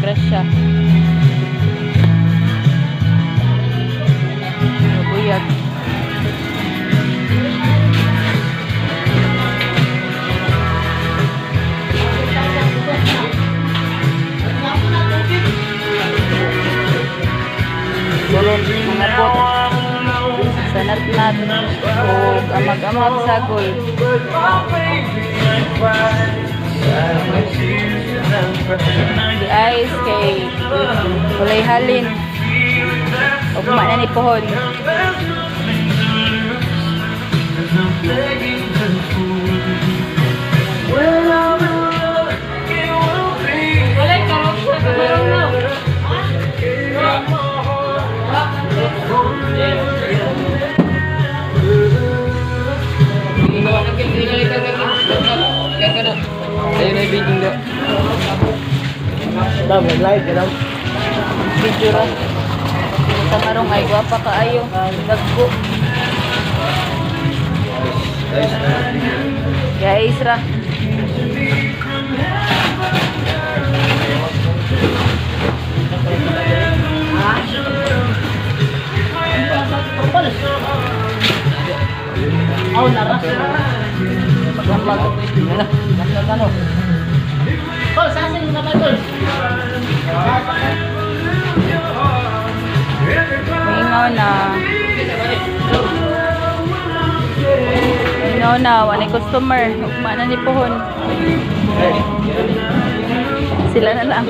grasya. Buyag. Burot, mga bot. Sanat-nat. O amag-amag sagol. Di ice kay kulay halin. Ugma na ni pohon. Ayun ay bidding daw. Dam, nag-live ka daw. Video ra. Sa marong ay gwapa kaayo. Dagko. Guys ra. Oh, naras. Gambag. Ano? Tol, sasin mo na ba, Tol? Mingaw na. Mingaw na. Wanay customer. Ugma na ni pohon. Sila na lang.